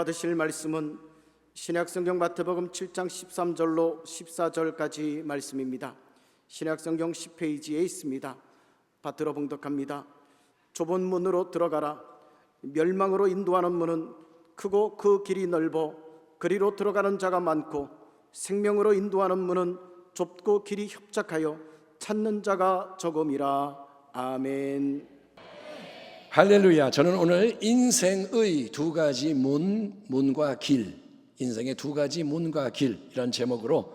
받으실 말씀은 신약성경 마태복음 7장 13절로 14절까지 말씀입니다. 신약성경 10페이지에 있습니다. 받들어 봉독합니다. 좁은 문으로 들어가라. 멸망으로 인도하는 문은 크고 그 길이 넓어 그리로 들어가는 자가 많고, 생명으로 인도하는 문은 좁고 길이 협착하여 찾는 자가 적음이라. 아멘. 할렐루야. 저는 오늘 인생의 두 가지 문과 길, 인생의 두 가지 문과 길, 이런 제목으로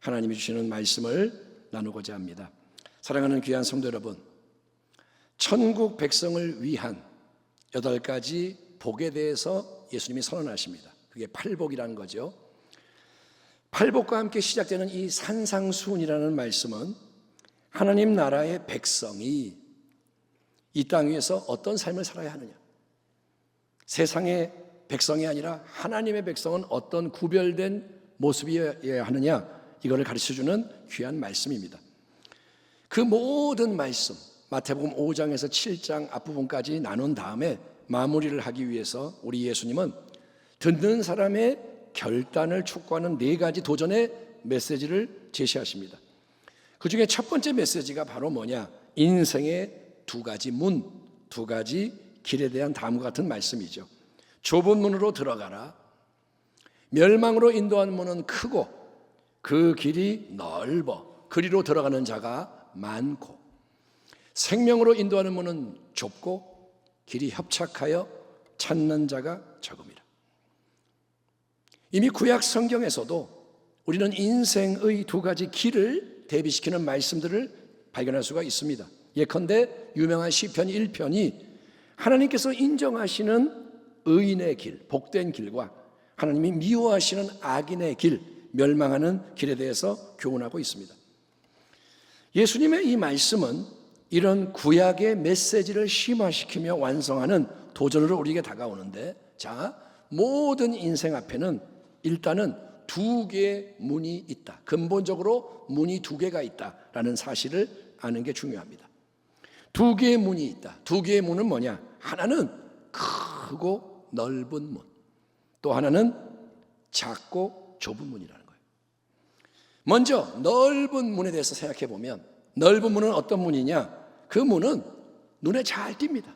하나님이 주시는 말씀을 나누고자 합니다. 사랑하는 귀한 성도 여러분, 천국 백성을 위한 8가지 복에 대해서 예수님이 선언하십니다. 그게 팔복이라는 거죠. 팔복과 함께 시작되는 이 산상수훈이라는 말씀은 하나님 나라의 백성이 이 땅 위에서 어떤 삶을 살아야 하느냐, 세상의 백성이 아니라 하나님의 백성은 어떤 구별된 모습이어야 하느냐, 이거를 가르쳐주는 귀한 말씀입니다. 그 모든 말씀, 마태복음 5장에서 7장 앞부분까지 나눈 다음에 마무리를 하기 위해서 우리 예수님은 듣는 사람의 결단을 촉구하는 4가지 도전의 메시지를 제시하십니다. 그 중에 첫 번째 메시지가 바로 뭐냐, 인생의 2가지 문, 2가지 길에 대한 다음과 같은 말씀이죠. 좁은 문으로 들어가라. 멸망으로 인도하는 문은 크고 그 길이 넓어 그리로 들어가는 자가 많고, 생명으로 인도하는 문은 좁고 길이 협착하여 찾는 자가 적음이라. 이미 구약 성경에서도 우리는 인생의 2가지 길을 대비시키는 말씀들을 발견할 수가 있습니다. 예컨대 유명한 시편 1편이 하나님께서 인정하시는 의인의 길, 복된 길과 하나님이 미워하시는 악인의 길, 멸망하는 길에 대해서 교훈하고 있습니다. 예수님의 이 말씀은 이런 구약의 메시지를 심화시키며 완성하는 도전으로 우리에게 다가오는데, 자, 모든 인생 앞에는 일단은 2개의 문이 있다. 근본적으로 문이 2개가 있다라는 사실을 아는 게 중요합니다. 2개의 문이 있다. 2개의 문은 뭐냐? 하나는 크고 넓은 문, 또 하나는 작고 좁은 문이라는 거예요. 먼저 넓은 문에 대해서 생각해 보면, 넓은 문은 어떤 문이냐? 그 문은 눈에 잘 띕니다.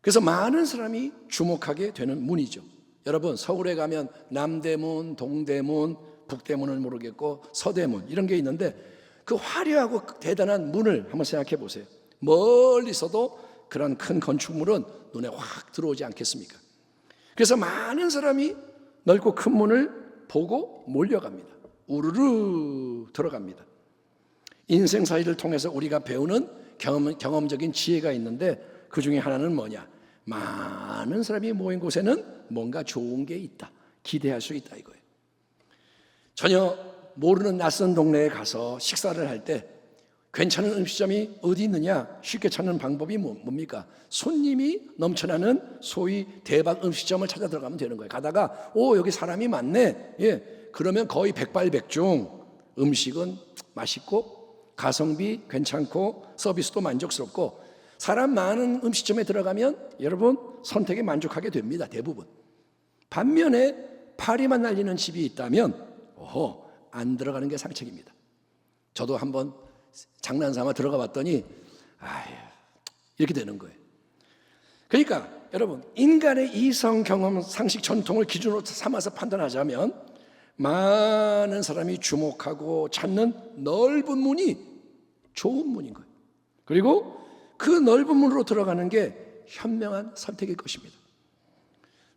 그래서 많은 사람이 주목하게 되는 문이죠. 여러분, 서울에 가면 남대문, 동대문, 북대문은 모르겠고 서대문, 이런 게 있는데 그 화려하고 대단한 문을 한번 생각해 보세요. 멀리서도 그런 큰 건축물은 눈에 확 들어오지 않겠습니까? 그래서 많은 사람이 넓고 큰 문을 보고 몰려갑니다. 우르르 들어갑니다. 인생사이를 통해서 우리가 배우는 경험적인 지혜가 있는데, 그 중에 하나는 뭐냐? 많은 사람이 모인 곳에는 뭔가 좋은 게 있다, 기대할 수 있다, 이거예요. 전혀 모르는 낯선 동네에 가서 식사를 할 때 괜찮은 음식점이 어디 있느냐 쉽게 찾는 방법이 뭡니까? 손님이 넘쳐나는 소위 대박 음식점을 찾아 들어가면 되는 거예요. 가다가 여기 사람이 많네, 그러면 거의 백발백중, 음식은 맛있고 가성비 괜찮고 서비스도 만족스럽고, 사람 많은 음식점에 들어가면 여러분 선택에 만족하게 됩니다, 대부분. 반면에 파리만 날리는 집이 있다면 안 들어가는 게 상책입니다. 저도 한번 장난삼아 들어가 봤더니 이렇게 되는 거예요. 그러니까 여러분, 인간의 이성, 경험, 상식, 전통을 기준으로 삼아서 판단하자면 많은 사람이 주목하고 찾는 넓은 문이 좋은 문인 거예요. 그리고 그 넓은 문으로 들어가는 게 현명한 선택일 것입니다.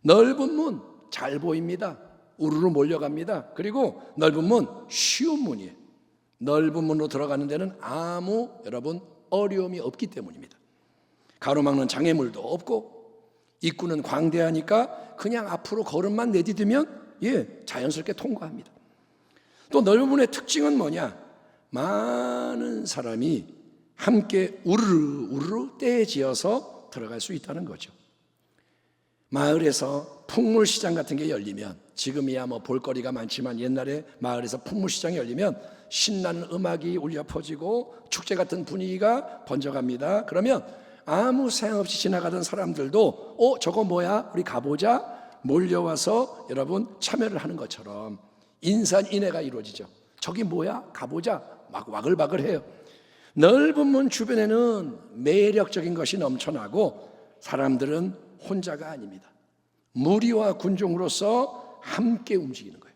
넓은 문 잘 보입니다. 우르르 몰려갑니다. 그리고 넓은 문 쉬운 문이에요. 넓은 문으로 들어가는 데는 아무 여러분 어려움이 없기 때문입니다. 가로막는 장애물도 없고, 입구는 광대하니까 그냥 앞으로 걸음만 내디디면 자연스럽게 통과합니다. 또 넓은 문의 특징은 뭐냐? 많은 사람이 함께 우르르 때에 지어서 들어갈 수 있다는 거죠. 마을에서 풍물시장 같은 게 열리면, 지금이야 뭐 볼거리가 많지만 옛날에 마을에서 풍물시장이 열리면 신나는 음악이 울려 퍼지고 축제 같은 분위기가 번져갑니다. 그러면 아무 생각 없이 지나가던 사람들도 저거 뭐야? 우리 가보자 몰려와서 여러분 참여를 하는 것처럼 인산인해가 이루어지죠. 저기 뭐야? 가보자 막 와글와글해요. 넓은 문 주변에는 매력적인 것이 넘쳐나고 사람들은 혼자가 아닙니다. 무리와 군종으로서 함께 움직이는 거예요.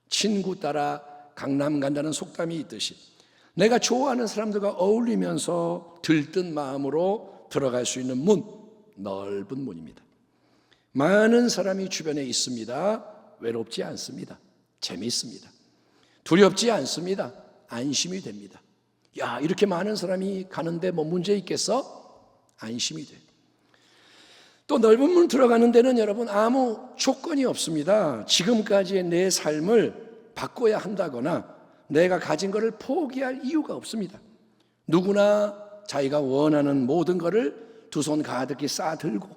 친구 따라 강남 간다는 속담이 있듯이 내가 좋아하는 사람들과 어울리면서 들뜬 마음으로 들어갈 수 있는 문, 넓은 문입니다. 많은 사람이 주변에 있습니다. 외롭지 않습니다. 재미있습니다. 두렵지 않습니다. 안심이 됩니다. 야, 이렇게 많은 사람이 가는데 뭐 문제 있겠어? 안심이 돼요. 또 넓은 문 들어가는 데는 여러분 아무 조건이 없습니다. 지금까지의 내 삶을 바꿔야 한다거나 내가 가진 것을 포기할 이유가 없습니다. 누구나 자기가 원하는 모든 것을 두 손 가득히 싸들고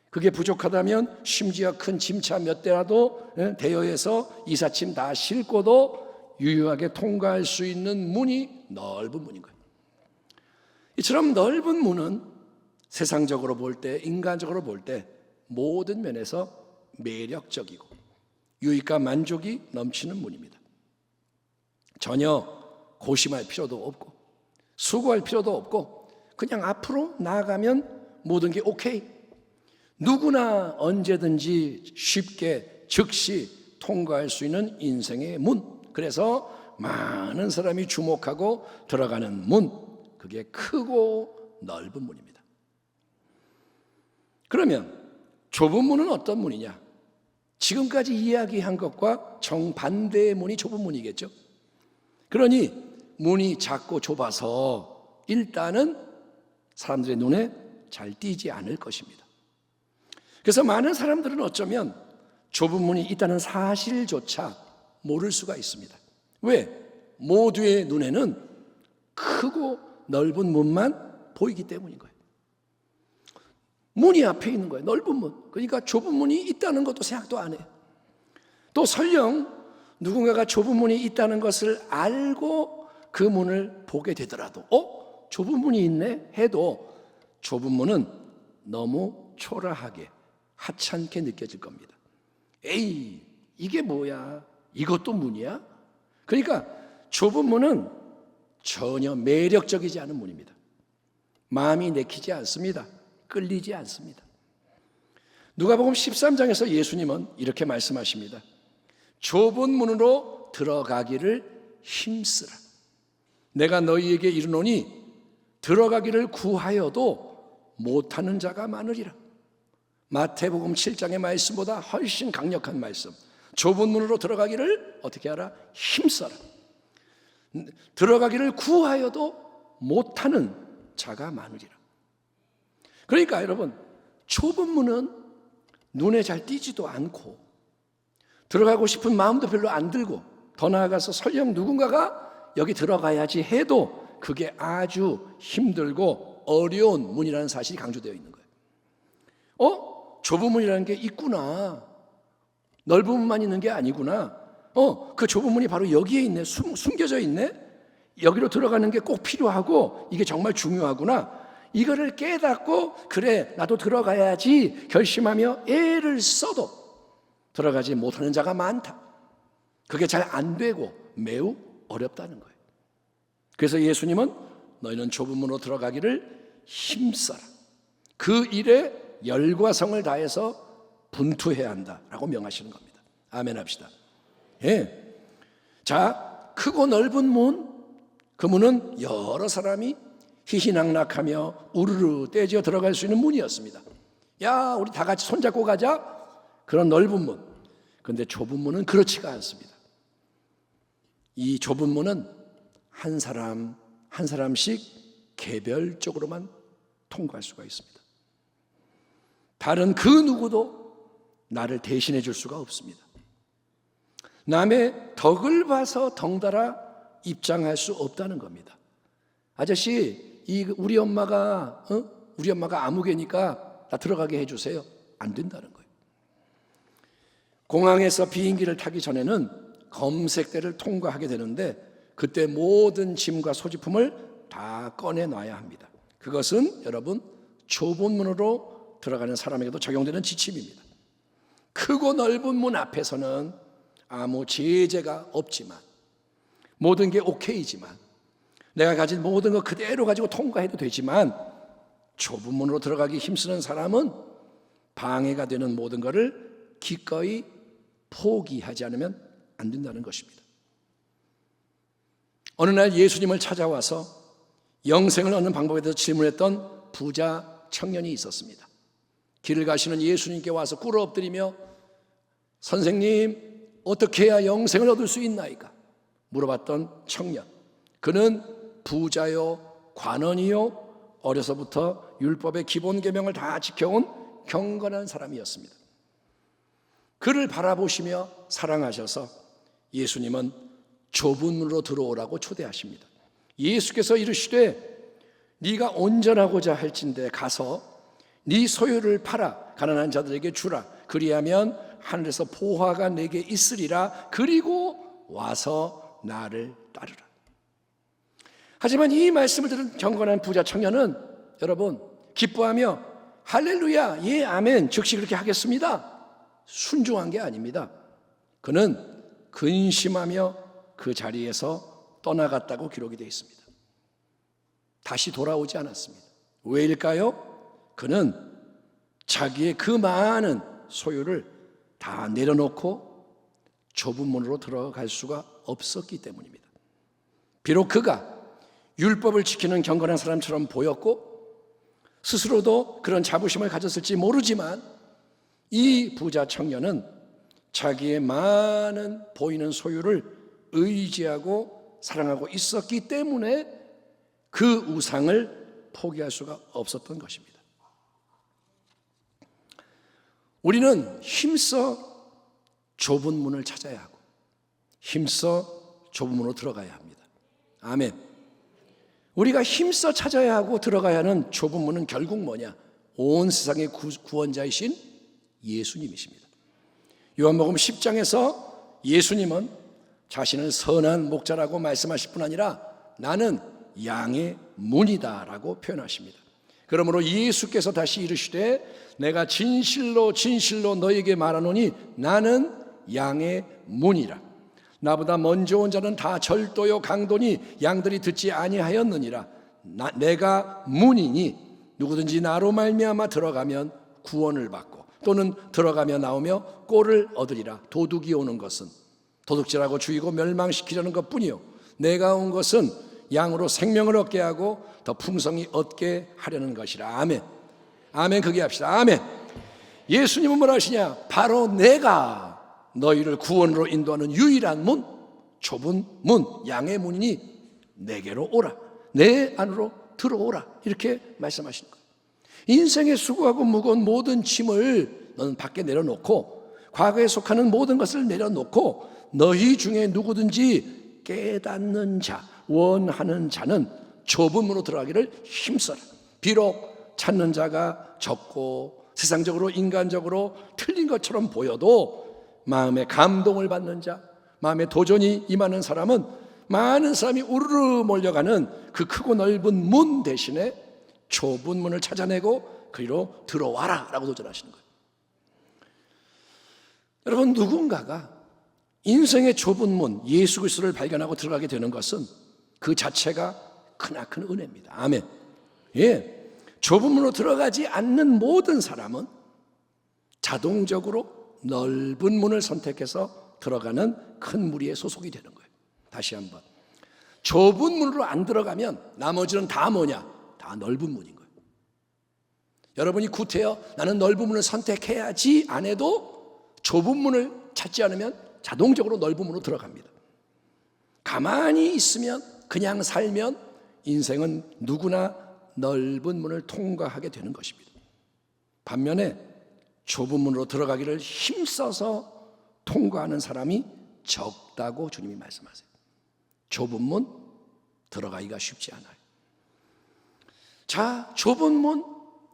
그게 부족하다면 심지어 큰 짐차 몇 대라도 대여해서 이삿짐 다 싣고도 유유하게 통과할 수 있는 문이 넓은 문인 거예요. 이처럼 넓은 문은 세상적으로 볼 때, 인간적으로 볼 때 모든 면에서 매력적이고 유익과 만족이 넘치는 문입니다. 전혀 고심할 필요도 없고 수고할 필요도 없고 그냥 앞으로 나아가면 모든 게 오케이. 누구나 언제든지 쉽게 즉시 통과할 수 있는 인생의 문. 그래서 많은 사람이 주목하고 들어가는 문. 그게 크고 넓은 문입니다. 그러면 좁은 문은 어떤 문이냐? 지금까지 이야기한 것과 정반대의 문이 좁은 문이겠죠. 그러니 문이 작고 좁아서 일단은 사람들의 눈에 잘 띄지 않을 것입니다. 그래서 많은 사람들은 어쩌면 좁은 문이 있다는 사실조차 모를 수가 있습니다. 왜? 모두의 눈에는 크고 넓은 문만 보이기 때문인 거예요. 문이 앞에 있는 거예요. 넓은 문. 그러니까 좁은 문이 있다는 것도 생각도 안 해요. 또 설령 누군가가 좁은 문이 있다는 것을 알고 그 문을 보게 되더라도 좁은 문이 있네 해도 좁은 문은 너무 초라하게 하찮게 느껴질 겁니다. 에이, 이게 뭐야? 이것도 문이야? 그러니까 좁은 문은 전혀 매력적이지 않은 문입니다. 마음이 내키지 않습니다. 끌리지 않습니다. 누가복음 13장에서 예수님은 이렇게 말씀하십니다. 좁은 문으로 들어가기를 힘쓰라. 내가 너희에게 이르노니 들어가기를 구하여도 못하는 자가 많으리라. 마태복음 7장의 말씀보다 훨씬 강력한 말씀. 좁은 문으로 들어가기를 어떻게 하라? 힘써라. 들어가기를 구하여도 못하는 자가 많으리라. 그러니까 여러분, 좁은 문은 눈에 잘 띄지도 않고 들어가고 싶은 마음도 별로 안 들고 더 나아가서 설령 누군가가 여기 들어가야지 해도 그게 아주 힘들고 어려운 문이라는 사실이 강조되어 있는 거예요. 좁은 문이라는 게 있구나. 넓은 문만 있는 게 아니구나. 그 좁은 문이 바로 여기에 있네. 숨겨져 있네. 여기로 들어가는 게 꼭 필요하고 이게 정말 중요하구나. 이거를 깨닫고 그래 나도 들어가야지 결심하며 애를 써도 들어가지 못하는 자가 많다. 그게 잘 안 되고 매우 어렵다는 거예요. 그래서 예수님은 너희는 좁은 문으로 들어가기를 힘써라. 그 일에 열과 성을 다해서 분투해야 한다라고 명하시는 겁니다. 아멘 합시다. 예. 자, 크고 넓은 문, 그 문은 여러 사람이 희희낙낙하며 우르르 떼지어 들어갈 수 있는 문이었습니다. 야, 우리 다 같이 손잡고 가자. 그런 넓은 문. 그런데 좁은 문은 그렇지가 않습니다. 이 좁은 문은 한 사람 한 사람씩 개별적으로만 통과할 수가 있습니다. 다른 그 누구도 나를 대신해 줄 수가 없습니다. 남의 덕을 봐서 덩달아 입장할 수 없다는 겁니다. 아저씨, 우리 엄마가 아무개니까 나 들어가게 해주세요. 안 된다는 거예요. 공항에서 비행기를 타기 전에는 검색대를 통과하게 되는데 그때 모든 짐과 소지품을 다 꺼내놔야 합니다. 그것은 여러분 좁은 문으로 들어가는 사람에게도 적용되는 지침입니다. 크고 넓은 문 앞에서는 아무 제재가 없지만, 모든 게 오케이지만, 내가 가진 모든 거 그대로 가지고 통과해도 되지만, 좁은 문으로 들어가기 힘쓰는 사람은 방해가 되는 모든 것을 기꺼이 포기하지 않으면 안 된다는 것입니다. 어느 날 예수님을 찾아와서 영생을 얻는 방법에 대해서 질문했던 부자 청년이 있었습니다. 길을 가시는 예수님께 와서 꿇어 엎드리며 선생님, 어떻게 해야 영생을 얻을 수 있나이까? 물어봤던 청년. 그는 부자요, 관원이요, 어려서부터 율법의 기본 계명을 다 지켜온 경건한 사람이었습니다. 그를 바라보시며 사랑하셔서 예수님은 좁은 문으로 들어오라고 초대하십니다. 예수께서 이르시되 네가 온전하고자 할진대 가서 네 소유를 팔아 가난한 자들에게 주라. 그리하면 하늘에서 보화가 내게 있으리라. 그리고 와서 나를 따르라. 하지만 이 말씀을 들은 경건한 부자 청년은 여러분 기뻐하며 할렐루야, 예, 아멘, 즉시 그렇게 하겠습니다, 순종한 게 아닙니다. 그는 근심하며 그 자리에서 떠나갔다고 기록이 되어 있습니다. 다시 돌아오지 않았습니다. 왜일까요? 그는 자기의 그 많은 소유를 다 내려놓고 좁은 문으로 들어갈 수가 없었기 때문입니다. 비록 그가 율법을 지키는 경건한 사람처럼 보였고 스스로도 그런 자부심을 가졌을지 모르지만 이 부자 청년은 자기의 많은 보이는 소유를 의지하고 사랑하고 있었기 때문에 그 우상을 포기할 수가 없었던 것입니다. 우리는 힘써 좁은 문을 찾아야 하고 힘써 좁은 문으로 들어가야 합니다. 아멘. 우리가 힘써 찾아야 하고 들어가야 하는 좁은 문은 결국 뭐냐? 온 세상의 구원자이신 예수님이십니다. 요한복음 10장에서 예수님은 자신을 선한 목자라고 말씀하실 뿐 아니라 나는 양의 문이다 라고 표현하십니다. 그러므로 예수께서 다시 이르시되 내가 진실로 진실로 너에게 말하노니 나는 양의 문이라. 나보다 먼저 온 자는 다 절도요 강도니 양들이 듣지 아니하였느니라. 내가 문이니 누구든지 나로 말미암아 들어가면 구원을 받고 또는 들어가며 나오며 꼴을 얻으리라. 도둑이 오는 것은 도둑질하고 죽이고 멸망시키려는 것뿐이요 내가 온 것은 양으로 생명을 얻게 하고 더 풍성히 얻게 하려는 것이라. 아멘. 아멘. 그게 합시다. 아멘. 예수님은 뭐라 하시냐? 바로 내가 너희를 구원으로 인도하는 유일한 문, 좁은 문, 양의 문이니 내게로 오라. 내 안으로 들어오라. 이렇게 말씀하시는 거예요. 인생의 수고하고 무거운 모든 짐을 너는 밖에 내려놓고 과거에 속하는 모든 것을 내려놓고 너희 중에 누구든지 깨닫는 자, 원하는 자는 좁은 문으로 들어가기를 힘써라. 비록 찾는 자가 적고 세상적으로 인간적으로 틀린 것처럼 보여도 마음에 감동을 받는 자, 마음에 도전이 임하는 사람은 많은 사람이 우르르 몰려가는 그 크고 넓은 문 대신에 좁은 문을 찾아내고 그리로 들어와라 라고 도전하시는 거예요. 여러분, 누군가가 인생의 좁은 문 예수 그리스도를 발견하고 들어가게 되는 것은 그 자체가 크나큰 은혜입니다. 아멘. 예, 좁은 문으로 들어가지 않는 모든 사람은 자동적으로 넓은 문을 선택해서 들어가는 큰 무리에 소속이 되는 거예요. 다시 한번, 좁은 문으로 안 들어가면 나머지는 다 뭐냐? 다 넓은 문인 거예요. 여러분이 구태여 나는 넓은 문을 선택해야지 안 해도 좁은 문을 찾지 않으면 자동적으로 넓은 문으로 들어갑니다. 가만히 있으면, 그냥 살면 인생은 누구나 넓은 문을 통과하게 되는 것입니다. 반면에 좁은 문으로 들어가기를 힘써서 통과하는 사람이 적다고 주님이 말씀하세요. 좁은 문 들어가기가 쉽지 않아요. 자, 좁은 문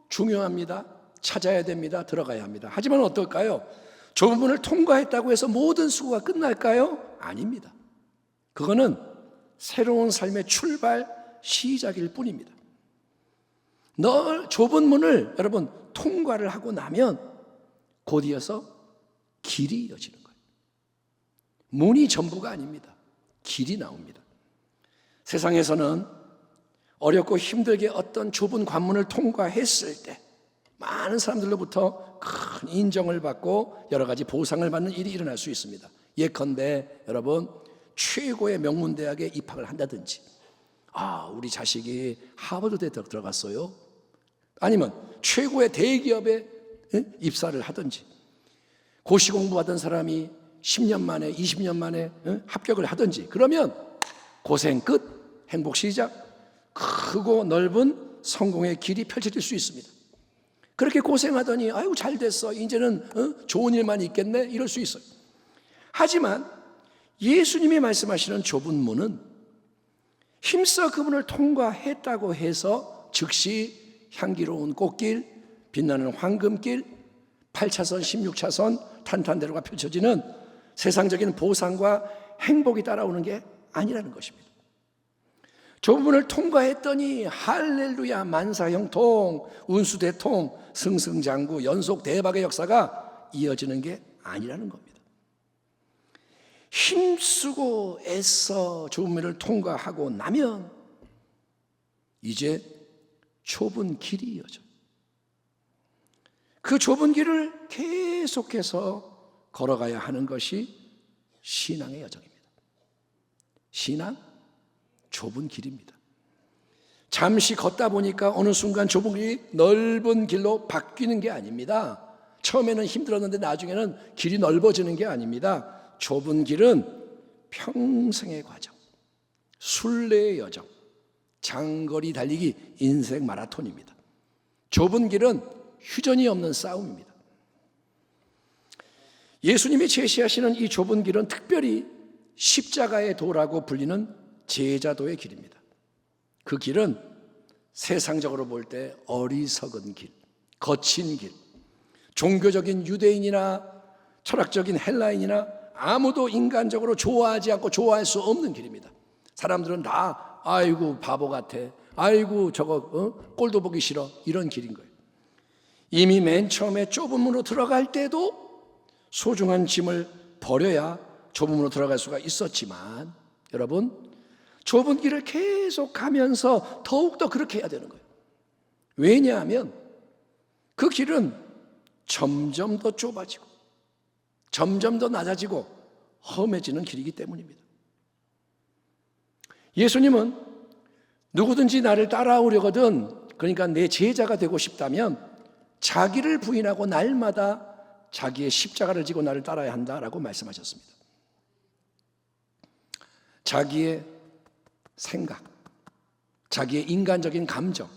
중요합니다. 찾아야 됩니다. 들어가야 합니다. 하지만 어떨까요? 좁은 문을 통과했다고 해서 모든 수고가 끝날까요? 아닙니다. 그거는 새로운 삶의 출발, 시작일 뿐입니다. 좁은 문을 여러분 통과를 하고 나면 곧 이어서 길이 이어지는 거예요. 문이 전부가 아닙니다. 길이 나옵니다. 세상에서는 어렵고 힘들게 어떤 좁은 관문을 통과했을 때 많은 사람들로부터 큰 인정을 받고 여러 가지 보상을 받는 일이 일어날 수 있습니다. 예컨대 여러분 최고의 명문대학에 입학을 한다든지, 우리 자식이 하버드대에 들어갔어요. 아니면 최고의 대기업에 입사를 하든지, 고시 공부하던 사람이 10년 만에 20년 만에 합격을 하든지, 그러면 고생 끝, 행복 시작, 크고 넓은 성공의 길이 펼쳐질 수 있습니다. 그렇게 고생하더니 아이고 잘 됐어, 이제는 좋은 일만 있겠네, 이럴 수 있어요. 하지만 예수님이 말씀하시는 좁은 문은 힘써 그 문을 통과했다고 해서 즉시 향기로운 꽃길, 빛나는 황금길, 8차선, 16차선 탄탄대로가 펼쳐지는 세상적인 보상과 행복이 따라오는 게 아니라는 것입니다. 좁은 문을 통과했더니 할렐루야, 만사형통, 운수대통, 승승장구, 연속 대박의 역사가 이어지는 게 아니라는 겁니다. 힘쓰고 애써 좁은 문을 통과하고 나면 이제 좁은 길이 이어져요. 그 좁은 길을 계속해서 걸어가야 하는 것이 신앙의 여정입니다. 신앙, 좁은 길입니다. 잠시 걷다 보니까 어느 순간 좁은 길이 넓은 길로 바뀌는 게 아닙니다. 처음에는 힘들었는데 나중에는 길이 넓어지는 게 아닙니다. 좁은 길은 평생의 과정, 순례의 여정, 장거리 달리기, 인생 마라톤입니다. 좁은 길은 휴전이 없는 싸움입니다. 예수님이 제시하시는 이 좁은 길은 특별히 십자가의 도라고 불리는 제자도의 길입니다. 그 길은 세상적으로 볼 때 어리석은 길, 거친 길, 종교적인 유대인이나 철학적인 헬라인이나 아무도 인간적으로 좋아하지 않고 좋아할 수 없는 길입니다. 사람들은 다 아이고 바보 같아, 아이고 저거 꼴도 보기 싫어, 이런 길인 거예요. 이미 맨 처음에 좁은 문으로 들어갈 때도 소중한 짐을 버려야 좁은 문으로 들어갈 수가 있었지만, 여러분 좁은 길을 계속 가면서 더욱더 그렇게 해야 되는 거예요. 왜냐하면 그 길은 점점 더 좁아지고 점점 더 낮아지고 험해지는 길이기 때문입니다. 예수님은 누구든지 나를 따라오려거든, 그러니까 내 제자가 되고 싶다면 자기를 부인하고 날마다 자기의 십자가를 지고 나를 따라야 한다라고 말씀하셨습니다. 자기의 생각, 자기의 인간적인 감정,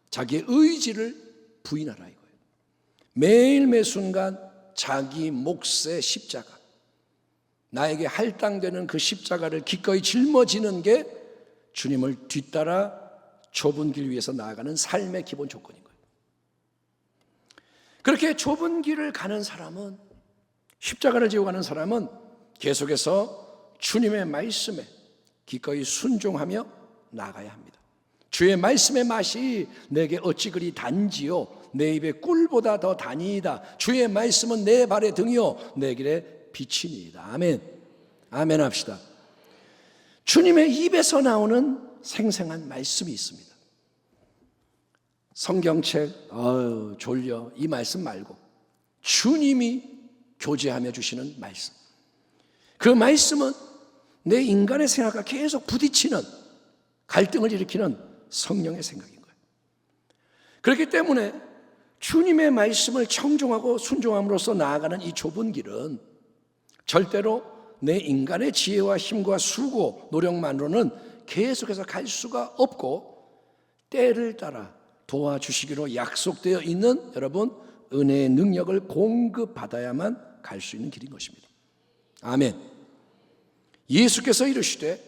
자기의 의지를 부인하라 이거예요. 매일 매 순간 자기 몫의 십자가, 나에게 할당되는 그 십자가를 기꺼이 짊어지는 게 주님을 뒤따라 좁은 길 위에서 나아가는 삶의 기본 조건인 거예요. 그렇게 좁은 길을 가는 사람은, 십자가를 지고 가는 사람은 계속해서 주님의 말씀에 기꺼이 순종하며 나아가야 합니다. 주의 말씀의 맛이 내게 어찌 그리 단지요, 내 입에 꿀보다 더 단이다. 주의 말씀은 내 발의 등이요 내 길에 빛이니이다. 아멘. 아멘 합시다. 주님의 입에서 나오는 생생한 말씀이 있습니다. 성경책 졸려, 이 말씀 말고 주님이 교제하며 주시는 말씀, 그 말씀은 내 인간의 생각과 계속 부딪히는, 갈등을 일으키는 성령의 생각인 거예요. 그렇기 때문에 주님의 말씀을 청종하고 순종함으로써 나아가는 이 좁은 길은 절대로 내 인간의 지혜와 힘과 수고, 노력만으로는 계속해서 갈 수가 없고, 때를 따라 도와주시기로 약속되어 있는 여러분 은혜의 능력을 공급받아야만 갈 수 있는 길인 것입니다. 아멘. 예수께서 이르시되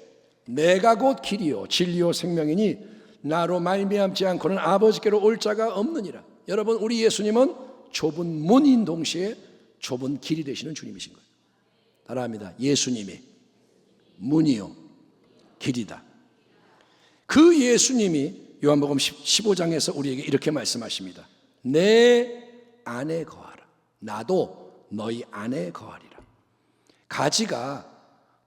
내가 곧 길이요 진리요 생명이니 나로 말미암지 않고는 아버지께로 올 자가 없느니라. 여러분, 우리 예수님은 좁은 문인 동시에 좁은 길이 되시는 주님이신 거예요. 따라합니다. 예수님이 문이요 길이다. 그 예수님이 요한복음 15장에서 우리에게 이렇게 말씀하십니다. 내 안에 거하라. 나도 너희 안에 거하리라. 가지가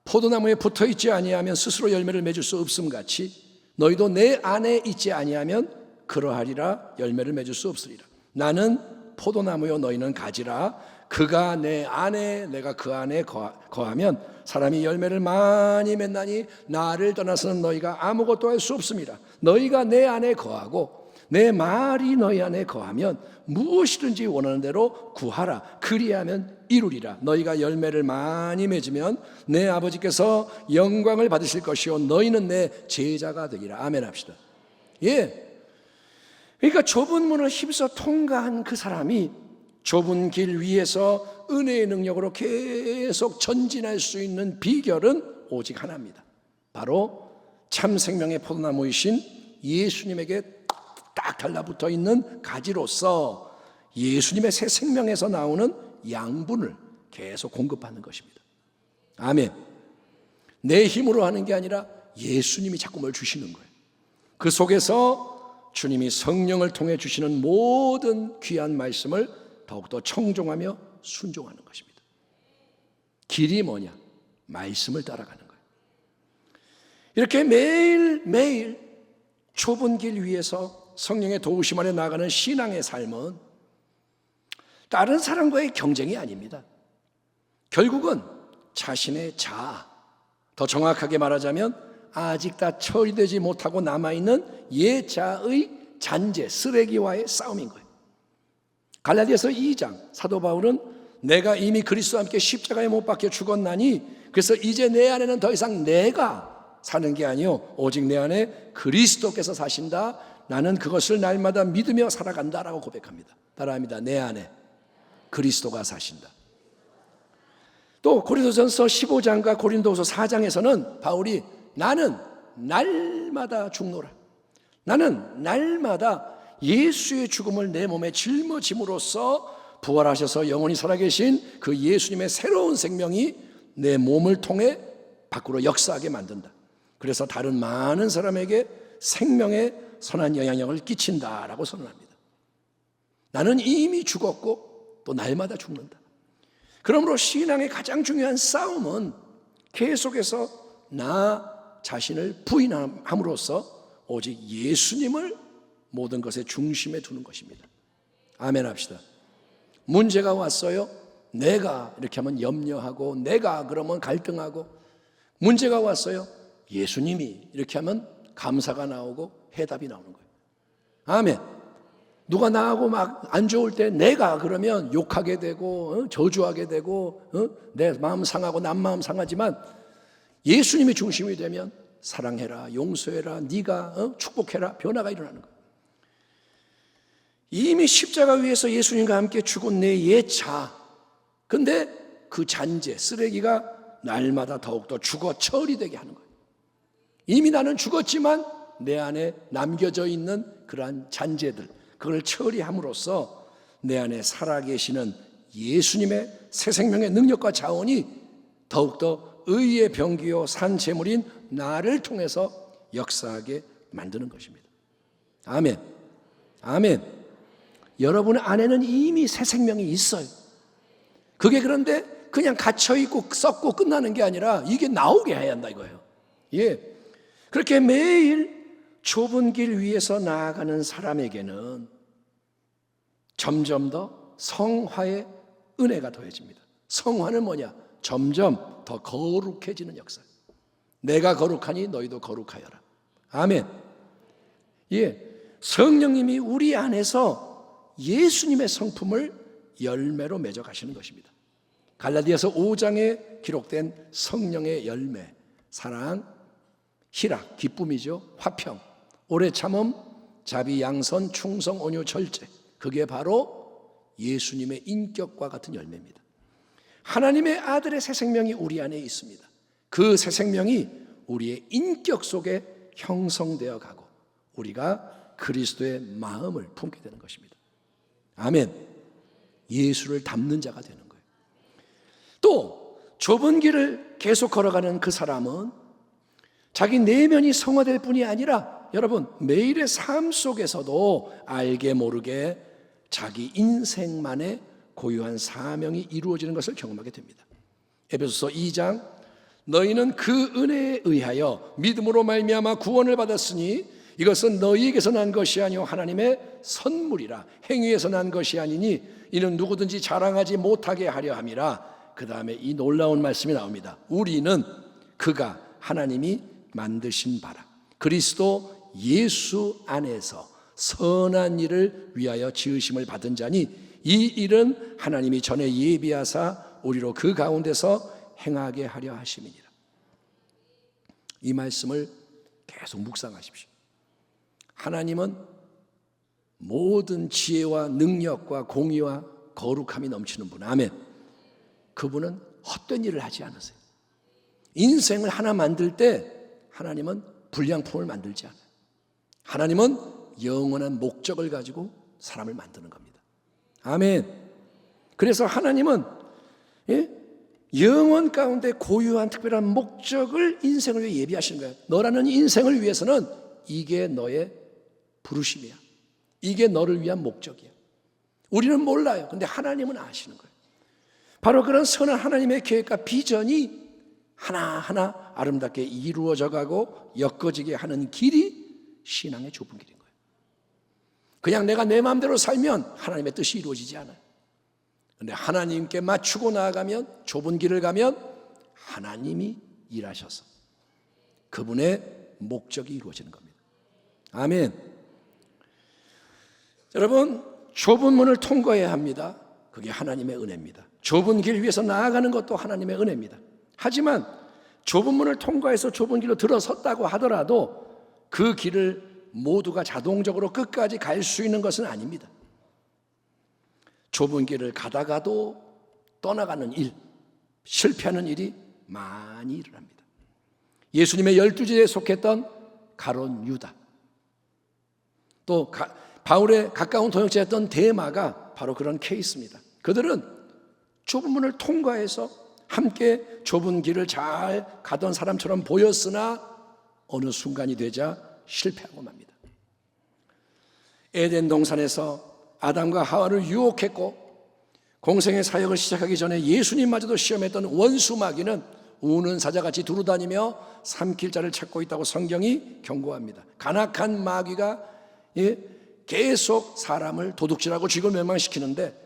포도나무에 붙어있지 아니하면 스스로 열매를 맺을 수 없음 같이 너희도 내 안에 있지 아니하면 그러하리라. 열매를 맺을 수 없으리라. 나는 포도나무요 너희는 가지라. 그가 내 안에 내가 그 안에 거하면 사람이 열매를 많이 맺나니 나를 떠나서는 너희가 아무것도 할 수 없습니다. 너희가 내 안에 거하고 내 말이 너희 안에 거하면 무엇이든지 원하는 대로 구하라. 그리하면 이루리라. 너희가 열매를 많이 맺으면 내 아버지께서 영광을 받으실 것이요 너희는 내 제자가 되리라. 아멘 합시다. 예. 그러니까 좁은 문을 힘써 통과한 그 사람이 좁은 길 위에서 은혜의 능력으로 계속 전진할 수 있는 비결은 오직 하나입니다. 바로 참 생명의 포도나무이신 예수님에게 딱 달라붙어 있는 가지로서 예수님의 새 생명에서 나오는 양분을 계속 공급하는 것입니다. 아멘. 내 힘으로 하는 게 아니라 예수님이 자꾸 뭘 주시는 거예요. 그 속에서 주님이 성령을 통해 주시는 모든 귀한 말씀을 더욱더 청종하며 순종하는 것입니다. 길이 뭐냐? 말씀을 따라가는 거예요. 이렇게 매일매일 좁은 길 위에서 성령의 도우심 아래 나아가는 신앙의 삶은 다른 사람과의 경쟁이 아닙니다. 결국은 자신의 자아, 더 정확하게 말하자면 아직 다 처리되지 못하고 남아있는 옛 자아의 잔재, 쓰레기와의 싸움인 거예요. 갈라디아서 2장 사도 바울은 내가 이미 그리스도와 함께 십자가에 못 박혀 죽었나니 그래서 이제 내 안에는 더 이상 내가 사는 게 아니요 오직 내 안에 그리스도께서 사신다. 나는 그것을 날마다 믿으며 살아간다라고 고백합니다. 따라합니다. 내 안에 그리스도가 사신다. 또 고린도전서 15장과 고린도후서 4장에서는 바울이 나는 날마다 죽노라. 나는 날마다 예수의 죽음을 내 몸에 짊어짐으로써 부활하셔서 영원히 살아계신 그 예수님의 새로운 생명이 내 몸을 통해 밖으로 역사하게 만든다. 그래서 다른 많은 사람에게 생명의 선한 영향력을 끼친다라고 선언합니다. 나는 이미 죽었고 또 날마다 죽는다. 그러므로 신앙의 가장 중요한 싸움은 계속해서 나 자신을 부인함으로써 오직 예수님을 모든 것의 중심에 두는 것입니다. 아멘 합시다. 문제가 왔어요. 내가 이렇게 하면 염려하고 내가 그러면 갈등하고 문제가 왔어요. 예수님이 이렇게 하면 감사가 나오고 해답이 나오는 거예요. 아멘. 누가 나하고 막 안 좋을 때 내가 그러면 욕하게 되고 저주하게 되고 내 마음 상하고 남 마음 상하지만 예수님이 중심이 되면 사랑해라, 용서해라, 네가 축복해라, 변화가 일어나는 거예요. 이미 십자가 위에서 예수님과 함께 죽은 내 옛 자, 근데 그 잔재, 쓰레기가 날마다 더욱더 죽어 처리되게 하는 거예요. 이미 나는 죽었지만 내 안에 남겨져 있는 그러한 잔재들, 그걸 처리함으로써 내 안에 살아계시는 예수님의 새 생명의 능력과 자원이 더욱더 의의 병기요 산 제물인 나를 통해서 역사하게 만드는 것입니다. 아멘. 아멘. 여러분 안에는 이미 새 생명이 있어요. 그게 그런데 그냥 갇혀있고 썩고 끝나는 게 아니라 이게 나오게 해야 한다 이거예요. 예. 그렇게 매일 좁은 길 위에서 나아가는 사람에게는 점점 더 성화의 은혜가 더해집니다. 성화는 뭐냐? 점점 더 거룩해지는 역사. 내가 거룩하니 너희도 거룩하여라. 아멘. 예. 성령님이 우리 안에서 예수님의 성품을 열매로 맺어 가시는 것입니다. 갈라디아서 5장에 기록된 성령의 열매, 사랑, 희락, 기쁨이죠. 화평, 오래 참음, 자비, 양선, 충성, 온유, 절제. 그게 바로 예수님의 인격과 같은 열매입니다. 하나님의 아들의 새 생명이 우리 안에 있습니다. 그 새 생명이 우리의 인격 속에 형성되어 가고 우리가 그리스도의 마음을 품게 되는 것입니다. 아멘. 예수를 닮는 자가 되는 거예요. 또 좁은 길을 계속 걸어가는 그 사람은 자기 내면이 성화될 뿐이 아니라 여러분 매일의 삶 속에서도 알게 모르게 자기 인생만의 고유한 사명이 이루어지는 것을 경험하게 됩니다. 에베소서 2장 너희는 그 은혜에 의하여 믿음으로 말미암아 구원을 받았으니 이것은 너희에게서 난 것이 아니요 하나님의 선물이라. 행위에서 난 것이 아니니 이는 누구든지 자랑하지 못하게 하려 함이라. 그 다음에 이 놀라운 말씀이 나옵니다. 우리는 그가 하나님이 만드신 바라 그리스도 예수 안에서 선한 일을 위하여 지으심을 받은 자니 이 일은 하나님이 전에 예비하사 우리로 그 가운데서 행하게 하려 하심이니라. 이 말씀을 계속 묵상하십시오. 하나님은 모든 지혜와 능력과 공의와 거룩함이 넘치는 분. 아멘. 그분은 헛된 일을 하지 않으세요. 인생을 하나 만들 때 하나님은 불량품을 만들지 않아요. 하나님은 영원한 목적을 가지고 사람을 만드는 겁니다. 아멘. 그래서 하나님은 영원 가운데 고유한 특별한 목적을 인생을 위해 예비하시는 거예요. 너라는 인생을 위해서는 이게 너의 부르심이야. 이게 너를 위한 목적이야. 우리는 몰라요. 근데 하나님은 아시는 거예요. 바로 그런 선한 하나님의 계획과 비전이 하나하나 아름답게 이루어져 가고 엮어지게 하는 길이 신앙의 좁은 길인 거예요. 그냥 내가 내 마음대로 살면 하나님의 뜻이 이루어지지 않아요. 그런데 하나님께 맞추고 나아가면, 좁은 길을 가면 하나님이 일하셔서 그분의 목적이 이루어지는 겁니다. 아멘. 여러분, 좁은 문을 통과해야 합니다. 그게 하나님의 은혜입니다. 좁은 길 위에서 나아가는 것도 하나님의 은혜입니다. 하지만 좁은 문을 통과해서 좁은 길로 들어섰다고 하더라도 그 길을 모두가 자동적으로 끝까지 갈 수 있는 것은 아닙니다. 좁은 길을 가다가도 떠나가는 일, 실패하는 일이 많이 일어납니다. 예수님의 12제에 속했던 가룟 유다, 또 바울의 가까운 동역자였던 데마가 바로 그런 케이스입니다. 그들은 좁은 문을 통과해서 함께 좁은 길을 잘 가던 사람처럼 보였으나 어느 순간이 되자 실패하고 맙니다. 에덴 동산에서 아담과 하와를 유혹했고 공생의 사역을 시작하기 전에 예수님마저도 시험했던 원수 마귀는 우는 사자같이 두루다니며 삼킬 자를 찾고 있다고 성경이 경고합니다. 간악한 마귀가 계속 사람을 도둑질하고 죽이고 멸망시키는데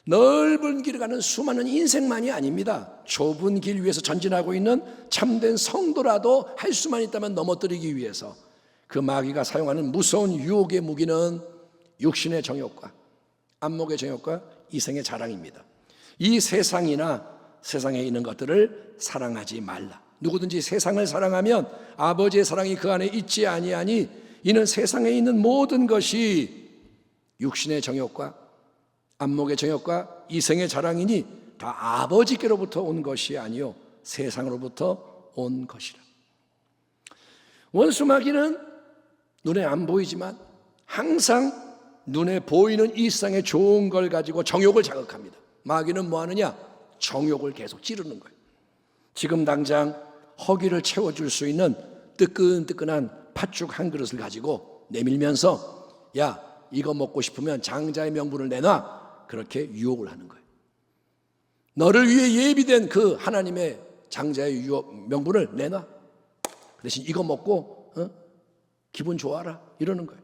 넓은 길을 가는 수많은 인생만이 아닙니다. 좁은 길 위에서 전진하고 있는 참된 성도라도 할 수만 있다면 넘어뜨리기 위해서 그 마귀가 사용하는 무서운 유혹의 무기는 육신의 정욕과 안목의 정욕과 이생의 자랑입니다. 이 세상이나 세상에 있는 것들을 사랑하지 말라. 누구든지 세상을 사랑하면 아버지의 사랑이 그 안에 있지 아니하니 이는 세상에 있는 모든 것이 육신의 정욕과 안목의 정욕과 이생의 자랑이니 다 아버지께로부터 온 것이 아니요 세상으로부터 온 것이라. 원수 마귀는 눈에 안 보이지만 항상 눈에 보이는 이 세상의 좋은 걸 가지고 정욕을 자극합니다. 마귀는 뭐 하느냐? 정욕을 계속 찌르는 거예요. 지금 당장 허기를 채워줄 수 있는 뜨끈뜨끈한 팥죽 한 그릇을 가지고 내밀면서 야, 이거 먹고 싶으면 장자의 명분을 내놔. 그렇게 유혹을 하는 거예요. 너를 위해 예비된 그 하나님의 장자의 명분을 내놔. 그 대신 이거 먹고 기분 좋아라. 이러는 거예요.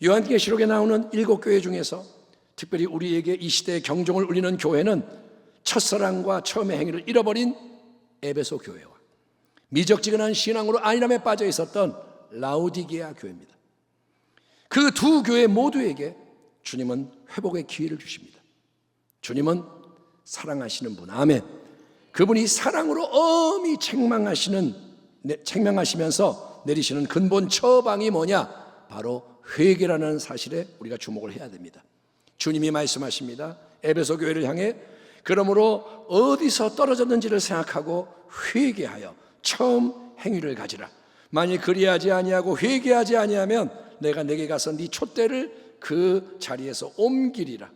요한계시록에 나오는 7교회 중에서 특별히 우리에게 이 시대의 경종을 울리는 교회는 첫사랑과 처음의 행위를 잃어버린 에베소 교회와 미적지근한 신앙으로 안일함에 빠져 있었던 라오디게아 교회입니다. 그 두 교회 모두에게 주님은 회복의 기회를 주십니다. 주님은 사랑하시는 분, 아멘. 그분이 사랑으로 엄히 책망하시면서 내리시는 근본 처방이 뭐냐? 바로 회개라는 사실에 우리가 주목을 해야 됩니다. 주님이 말씀하십니다. 에베소 교회를 향해 그러므로 어디서 떨어졌는지를 생각하고 회개하여 처음 행위를 가지라. 만일 그리하지 아니하고 회개하지 아니하면 내가 내게 가서 네 촛대를 그 자리에서 옮기리라.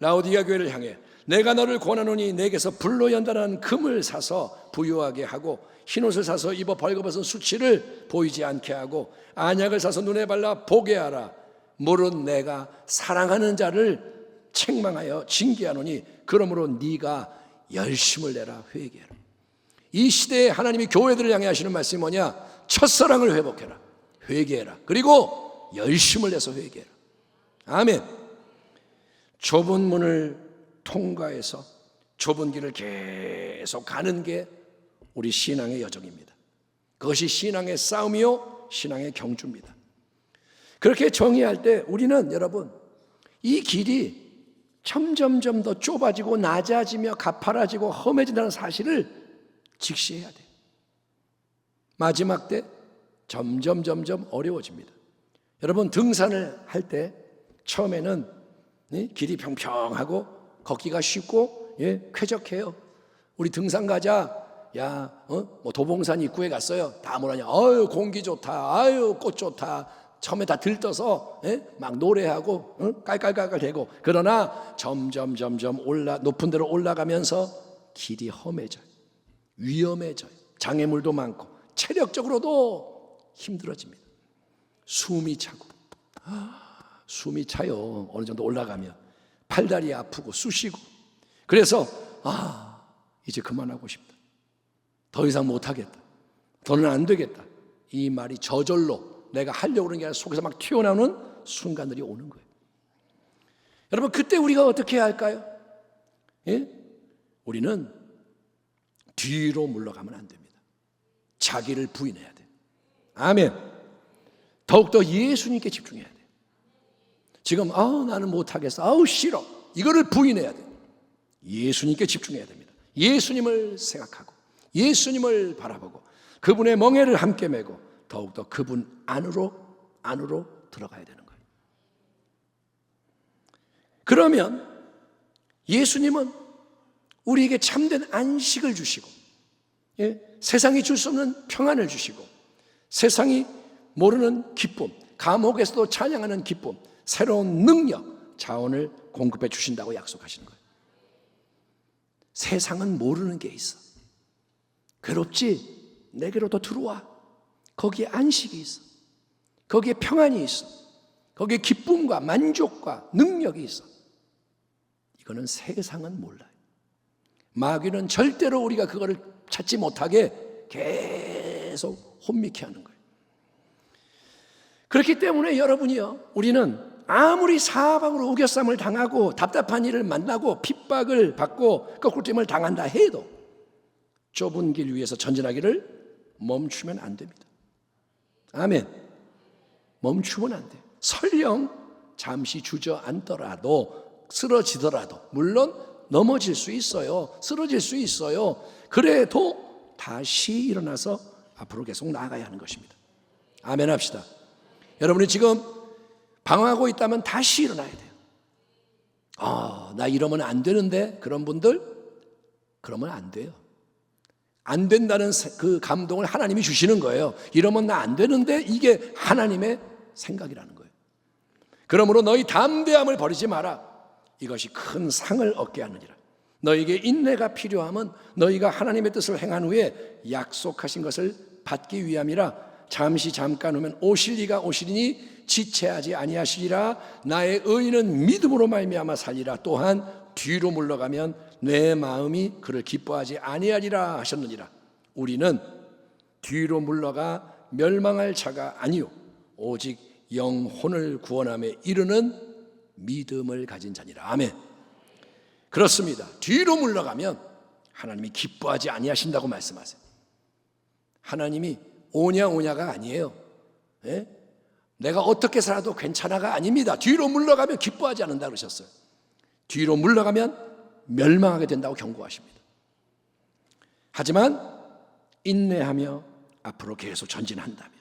라오디게아 교회를 향해 내가 너를 권하노니 내게서 불로 연단한 금을 사서 부유하게 하고 흰옷을 사서 입어 벌거벗은 수치를 보이지 않게 하고 안약을 사서 눈에 발라 보게 하라. 물은 내가 사랑하는 자를 책망하여 징계하노니 그러므로 네가 열심을 내라. 회개하라. 이 시대에 하나님이 교회들을 향해 하시는 말씀이 뭐냐? 첫사랑을 회복해라. 회개해라. 그리고 열심을 내서 회개해라. 아멘. 좁은 문을 통과해서 좁은 길을 계속 가는 게 우리 신앙의 여정입니다. 그것이 신앙의 싸움이요 신앙의 경주입니다. 그렇게 정의할 때 우리는 여러분 이 길이 점점점 더 좁아지고 낮아지며 가파라지고 험해진다는 사실을 직시해야 돼요. 마지막 때 점점 어려워집니다. 여러분 등산을 할 때 처음에는 길이 평평하고 걷기가 쉽고 쾌적해요. 우리 등산 가자. 뭐 도봉산 입구에 갔어요. 다 뭐라냐? 아유 공기 좋다. 아유 꽃 좋다. 처음에 다 들떠서 막 노래하고 깔깔깔깔 대고. 그러나 점점 높은 데로 올라가면서 길이 험해져요. 위험해져요. 장애물도 많고 체력적으로도 힘들어집니다. 숨이 차요. 어느 정도 올라가면 팔다리 아프고 쑤시고. 그래서 이제 그만하고 싶다. 더 이상 못하겠다. 더는 안 되겠다. 이 말이 저절로 내가 하려고 그러는 게 아니라 속에서 막 튀어나오는 순간들이 오는 거예요. 여러분 그때 우리가 어떻게 해야 할까요? 우리는 뒤로 물러가면 안 됩니다. 자기를 부인해야 돼요. 아멘. 더욱더 예수님께 집중해야 돼요. 지금 나는 못하겠어. 싫어. 이거를 부인해야 돼요. 예수님께 집중해야 됩니다. 예수님을 생각하고 예수님을 바라보고 그분의 멍에를 함께 메고 더욱더 그분 안으로 들어가야 되는 거예요. 그러면 예수님은 우리에게 참된 안식을 주시고 세상이 줄 수 없는 평안을 주시고 세상이 모르는 기쁨, 감옥에서도 찬양하는 기쁨, 새로운 능력, 자원을 공급해 주신다고 약속하시는 거예요. 세상은 모르는 게 있어. 괴롭지? 내게로 더 들어와. 거기에 안식이 있어. 거기에 평안이 있어. 거기에 기쁨과 만족과 능력이 있어. 이거는 세상은 몰라요. 마귀는 절대로 우리가 그거를 찾지 못하게 계속 혼미케 하는 거예요. 그렇기 때문에 여러분이요, 우리는 아무리 사방으로 우겨쌈을 당하고 답답한 일을 만나고 핍박을 받고 거꾸로짐을 당한다 해도 좁은 길 위에서 전진하기를 멈추면 안 됩니다. 아멘. 멈추면 안 돼요. 설령 잠시 주저앉더라도 쓰러지더라도 물론 넘어질 수 있어요. 쓰러질 수 있어요. 그래도 다시 일어나서 앞으로 계속 나아가야 하는 것입니다. 아멘 합시다. 여러분이 지금 방황하고 있다면 다시 일어나야 돼요. 나 이러면 안 되는데 그런 분들 그러면 안 돼요. 안 된다는 그 감동을 하나님이 주시는 거예요. 이러면 나 안 되는데 이게 하나님의 생각이라는 거예요. 그러므로 너희 담대함을 버리지 마라. 이것이 큰 상을 얻게 하느니라. 너에게 인내가 필요하면 너희가 하나님의 뜻을 행한 후에 약속하신 것을 받기 위함이라. 잠깐 후면 오실 이가 오시리니 지체하지 아니하시리라. 나의 의인은 믿음으로 말미암아 살리라. 또한 뒤로 물러가면 내 마음이 그를 기뻐하지 아니하리라 하셨느니라. 우리는 뒤로 물러가 멸망할 자가 아니요 오직 영혼을 구원함에 이르는 믿음을 가진 자니라. 아멘. 그렇습니다. 뒤로 물러가면 하나님이 기뻐하지 아니하신다고 말씀하세요. 하나님이 오냐가 아니에요. 내가 어떻게 살아도 괜찮아가 아닙니다. 뒤로 물러가면 기뻐하지 않는다 그러셨어요. 뒤로 물러가면 멸망하게 된다고 경고하십니다. 하지만 인내하며 앞으로 계속 전진한다면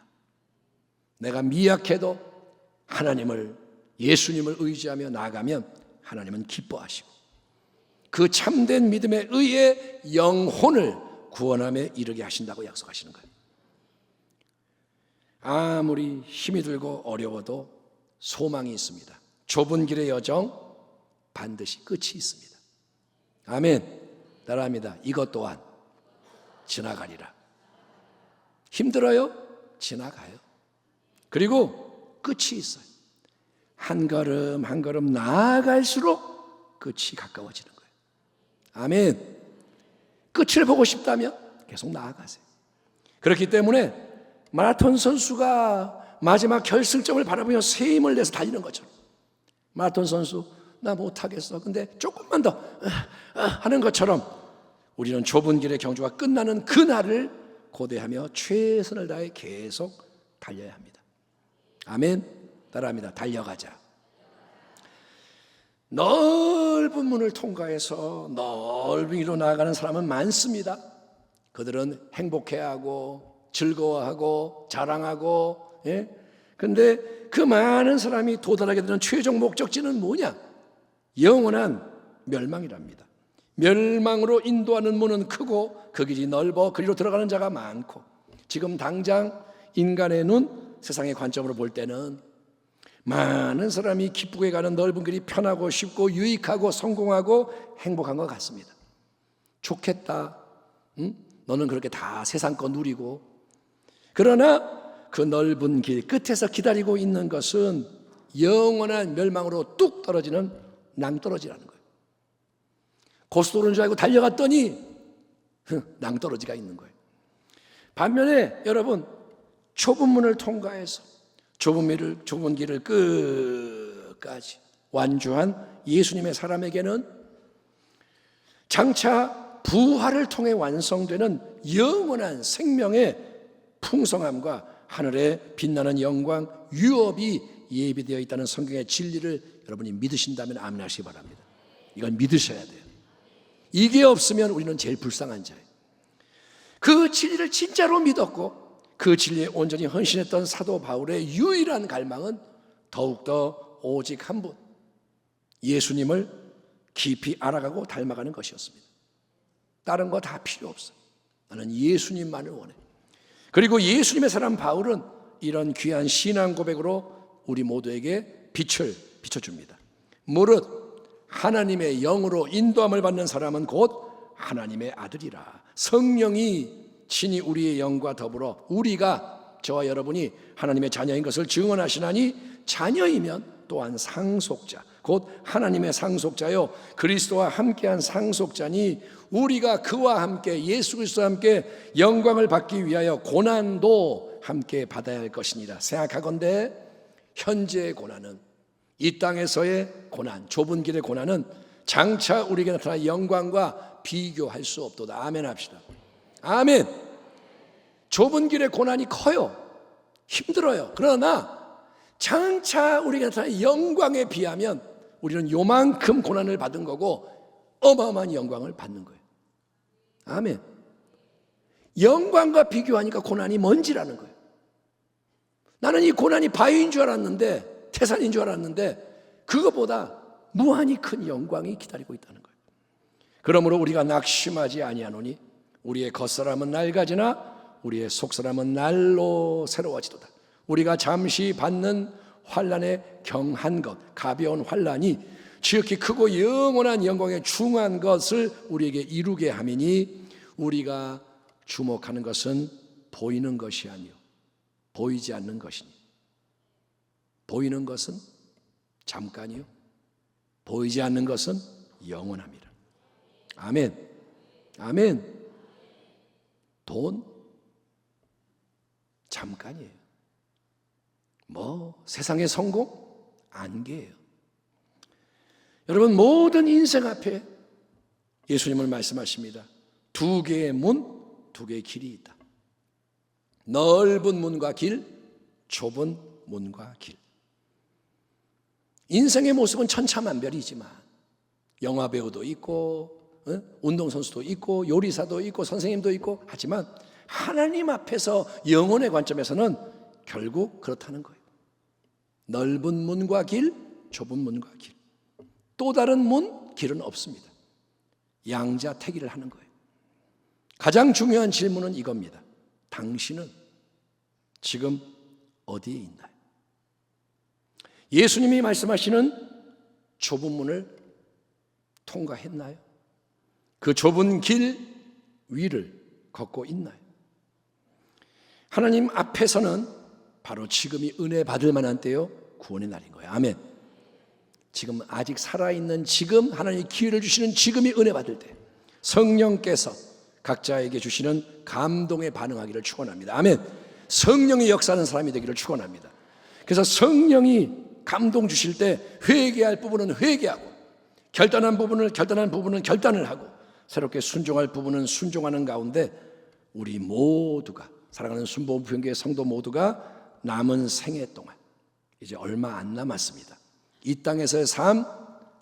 내가 미약해도 하나님을 예수님을 의지하며 나아가면 하나님은 기뻐하시고 그 참된 믿음에 의해 영혼을 구원함에 이르게 하신다고 약속하시는 거예요. 아무리 힘이 들고 어려워도 소망이 있습니다. 좁은 길의 여정 반드시 끝이 있습니다. 아멘. 따라합니다. 이것 또한 지나가리라. 힘들어요? 지나가요. 그리고 끝이 있어요. 한 걸음 한 걸음 나아갈수록 끝이 가까워지는 거예요. 아멘. 끝을 보고 싶다면 계속 나아가세요. 그렇기 때문에 마라톤 선수가 마지막 결승점을 바라보며 새 힘을 내서 달리는 것처럼, 마라톤 선수 나 못하겠어 근데 조금만 더 하는 것처럼 우리는 좁은 길의 경주가 끝나는 그날을 고대하며 최선을 다해 계속 달려야 합니다. 아멘. 따라합니다. 달려가자. 넓은 문을 통과해서 넓은 길로 나아가는 사람은 많습니다. 그들은 행복해하고 즐거워하고 자랑하고, 근데 그 많은 사람이 도달하게 되는 최종 목적지는 뭐냐? 영원한 멸망이랍니다. 멸망으로 인도하는 문은 크고 그 길이 넓어 그리로 들어가는 자가 많고, 지금 당장 인간의 눈, 세상의 관점으로 볼 때는 많은 사람이 기쁘게 가는 넓은 길이 편하고 쉽고 유익하고 성공하고 행복한 것 같습니다. 좋겠다. 너는 그렇게 다 세상 거 누리고. 그러나 그 넓은 길 끝에서 기다리고 있는 것은 영원한 멸망으로 뚝 떨어지는 낭떠러지라는 거예요. 고속도로인 줄 알고 달려갔더니 낭떠러지가 있는 거예요. 반면에 여러분, 좁은 문을 통과해서 좁은 길을 끝까지 완주한 예수님의 사람에게는 장차 부활을 통해 완성되는 영원한 생명의 풍성함과 하늘의 빛나는 영광, 유업이 예비되어 있다는 성경의 진리를 여러분이 믿으신다면 아멘 하시기 바랍니다. 이건 믿으셔야 돼요. 이게 없으면 우리는 제일 불쌍한 자예요. 그 진리를 진짜로 믿었고 그 진리에 온전히 헌신했던 사도 바울의 유일한 갈망은 더욱더 오직 한 분, 예수님을 깊이 알아가고 닮아가는 것이었습니다. 다른 거 다 필요 없어요. 나는 예수님만을 원해. 그리고 예수님의 사람 바울은 이런 귀한 신앙 고백으로 우리 모두에게 빛을 비춰줍니다. 무릇 하나님의 영으로 인도함을 받는 사람은 곧 하나님의 아들이라. 성령이 친히 우리의 영과 더불어 우리가, 저와 여러분이 하나님의 자녀인 것을 증언하시나니, 자녀이면 또한 상속자, 곧 하나님의 상속자요 그리스도와 함께한 상속자니, 우리가 그와 함께 예수 그리스도와 함께 영광을 받기 위하여 고난도 함께 받아야 할 것이니라. 생각하건대 현재의 고난은, 이 땅에서의 고난, 좁은 길의 고난은 장차 우리에게 나타날 영광과 비교할 수 없도다. 아멘 합시다. 아멘. 좁은 길의 고난이 커요. 힘들어요. 그러나 장차 우리에게 나타날 영광에 비하면 우리는 요만큼 고난을 받은 거고 어마어마한 영광을 받는 거예요. 아멘. 영광과 비교하니까 고난이 뭔지라는 거예요. 나는 이 고난이 바위인 줄 알았는데, 태산인 줄 알았는데 그것보다 무한히 큰 영광이 기다리고 있다는 거예요. 그러므로 우리가 낙심하지 아니하노니 우리의 겉사람은 낡아지나 우리의 속사람은 날로 새로워지도다. 우리가 잠시 받는 환난의 경한 것, 가벼운 환난이 지극히 크고 영원한 영광에 중한 것을 우리에게 이루게 함이니, 우리가 주목하는 것은 보이는 것이 아니요 보이지 않는 것이니. 보이는 것은 잠깐이요 보이지 않는 것은 영원합니다. 아멘. 아멘. 돈 잠깐이에요. 세상의 성공 안개예요. 여러분, 모든 인생 앞에 예수님은 말씀하십니다. 두 개의 문, 두 개의 길이 있다. 넓은 문과 길, 좁은 문과 길. 인생의 모습은 천차만별이지만 영화배우도 있고 운동선수도 있고 요리사도 있고 선생님도 있고 하지만 하나님 앞에서 영혼의 관점에서는 결국 그렇다는 거예요. 넓은 문과 길, 좁은 문과 길. 또 다른 문, 길은 없습니다. 양자택일을 하는 거예요. 가장 중요한 질문은 이겁니다. 당신은 지금 어디에 있나요? 예수님이 말씀하시는 좁은 문을 통과했나요? 그 좁은 길 위를 걷고 있나요? 하나님 앞에서는 바로 지금이 은혜 받을 만한 때요, 구원의 날인 거예요. 아멘. 지금 아직 살아있는 지금, 하나님이 기회를 주시는 지금이 은혜 받을 때, 성령께서 각자에게 주시는 감동에 반응하기를 축원합니다. 아멘. 성령이 역사하는 사람이 되기를 축원합니다. 그래서 성령이 감동 주실 때 회개할 부분은 회개하고, 결단한 부분은 결단을 하고, 새롭게 순종할 부분은 순종하는 가운데 우리 모두가, 사랑하는 순복음교회 성도 모두가 남은 생애 동안, 이제 얼마 안 남았습니다. 이 땅에서의 삶,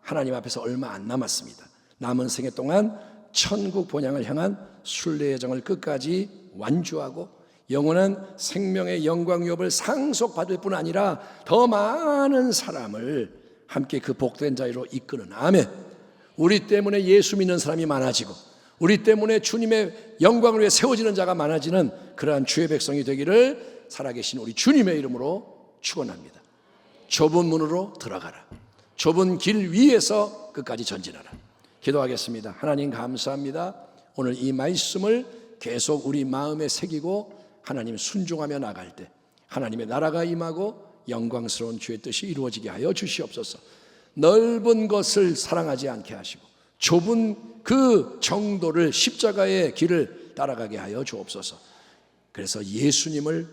하나님 앞에서 얼마 안 남았습니다. 남은 생애 동안 천국 본향을 향한 순례의 정을 끝까지 완주하고 영원한 생명의 영광 유업을 상속받을 뿐 아니라 더 많은 사람을 함께 그 복된 자리로 이끄는, 아멘. 우리 때문에 예수 믿는 사람이 많아지고 우리 때문에 주님의 영광을 위해 세워지는 자가 많아지는 그러한 주의 백성이 되기를 살아계신 우리 주님의 이름으로 축원합니다. 좁은 문으로 들어가라. 좁은 길 위에서 끝까지 전진하라. 기도하겠습니다. 하나님 감사합니다. 오늘 이 말씀을 계속 우리 마음에 새기고 하나님 순종하며 나갈 때 하나님의 나라가 임하고 영광스러운 주의 뜻이 이루어지게 하여 주시옵소서. 넓은 것을 사랑하지 않게 하시고 좁은 그 정도를, 십자가의 길을 따라가게 하여 주옵소서. 그래서 예수님을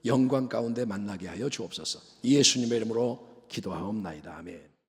영광 가운데 만나게 하여 주옵소서. 예수님의 이름으로 기도하옵나이다. 아멘.